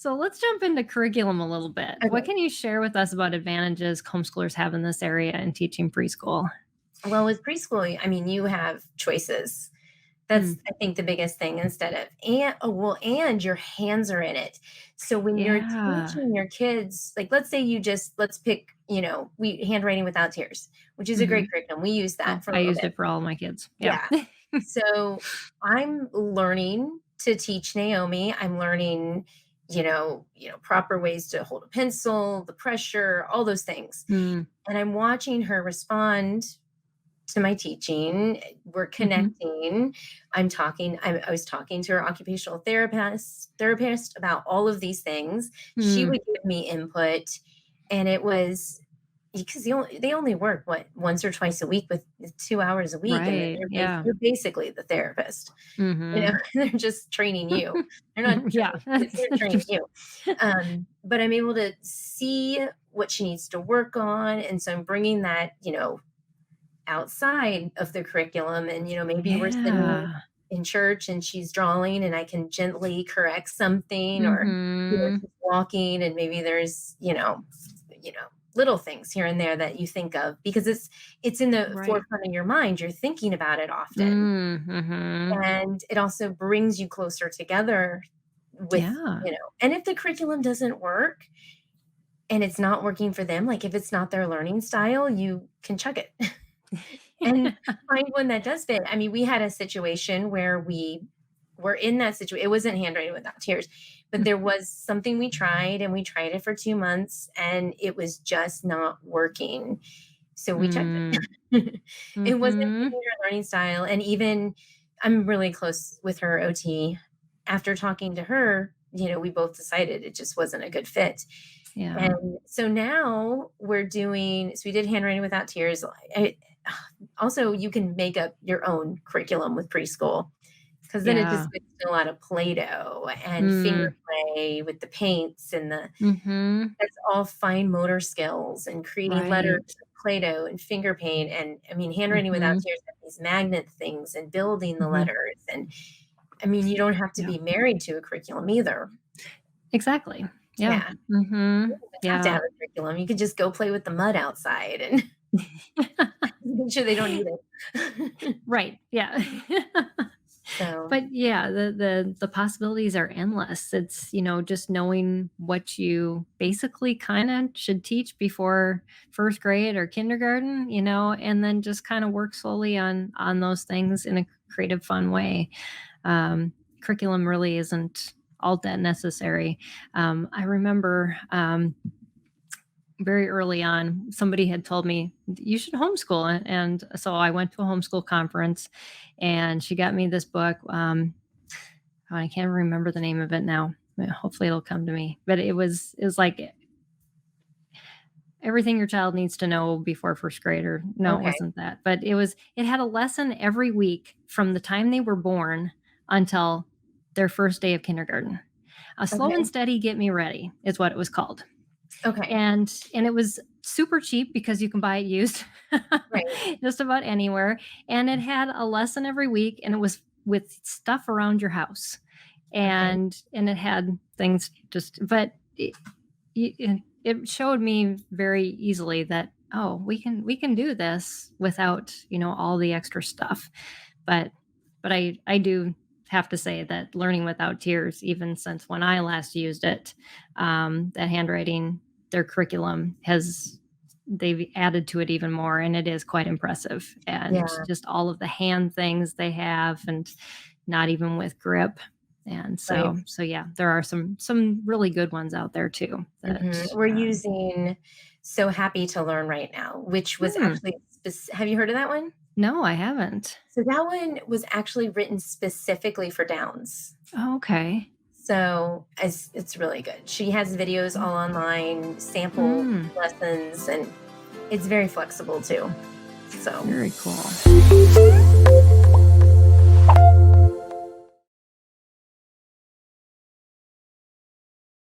So let's jump into curriculum a little bit. What Okay. can you share with us about advantages homeschoolers have in this area in teaching preschool? Well, with preschool, I mean, you have choices. That's, Mm. I think, the biggest thing instead of, and your hands are in it. So when you're Yeah. teaching your kids, like, let's say let's pick, handwriting without tears, which is a Hmm. great curriculum. We use Oh, that for a I little used bit. it for all my kids. Yeah. Yeah. So I'm learning to teach Naomi. I'm learning, proper ways to hold a pencil, the pressure, all those things. Mm. And I'm watching her respond to my teaching. We're Hmm. connecting. I was talking to her occupational therapist about all of these things. She Mm. would give me input, and it was because they only work once or twice a week with 2 hours a week, and then Right. Yeah. you're basically the therapist. Hmm. They're just training you. They're not Yeah. training kids, they're training you. But I'm able to see what she needs to work on, and so I'm bringing that, outside of the curriculum, and, maybe we're sitting Yeah. in church and she's drawing and I can gently correct something, or, Hmm. she's walking and maybe there's, little things here and there that you think of because it's in the Right. forefront of your mind. You're thinking about it often. Mm-hmm. And it also brings you closer together with, Yeah. and if the curriculum doesn't work and it's not working for them, like if it's not their learning style, you can chuck it and find one that does fit. I mean, we had a situation where we were in that situation. It wasn't handwriting without tears, but there was something we tried, and we tried it for 2 months and it was just not working. So we checked Mm. it. It wasn't Hmm. fitting her learning style, and even I'm really close with her OT. After talking to her, we both decided it just wasn't a good fit. Yeah. And so now we did handwriting without tears. Also, you can make up your own curriculum with preschool because then it just Yeah. gets to a lot of Play-Doh and finger Mm. play with the paints and Hmm. that's all fine motor skills and creating letters, Right. with Play-Doh and finger paint, and I mean, handwriting without Hmm. tears have these magnet things and building the Hmm. letters, and I mean, you don't have to Yeah. be married to a curriculum either. Exactly. Yeah. Yeah, Hmm. you don't have to Yeah. have a curriculum. You could just go play with the mud outside and make sure they don't eat it. Right. Yeah. So, But yeah, the possibilities are endless. It's, just knowing what you basically kind of should teach before first grade or kindergarten, and then just kind of work slowly on those things in a creative, fun way. Curriculum really isn't all that necessary. I remember very early on, somebody had told me you should homeschool. And so I went to a homeschool conference and she got me this book. I can't remember the name of it now. Hopefully it'll come to me, but it was like everything your child needs to know before first grade, or no, it okay, wasn't that, but it had a lesson every week from the time they were born until their first day of kindergarten. A slow and okay, steady get me ready is what it was called. okay, And it was super cheap because you can buy it used right, just about anywhere. And it had a lesson every week, and it was with stuff around your house. okay, And it had things but it showed me very easily that, oh, we can do this without, all the extra stuff. But I do have to say that learning without tears, even since when I last used it, that handwriting, their curriculum they've added to it even more, and it is quite impressive. And yeah, just all of the hand things they have, and not even with grip. And right. so yeah, there are some really good ones out there too. That We're using So Happy to Learn right now, which was hmm, actually have you heard of that one? no, I haven't. So that one was actually written specifically for Downs. Oh, okay. So it's really good. She has videos all online, sample Hmm, lessons, and it's very flexible too. So very cool.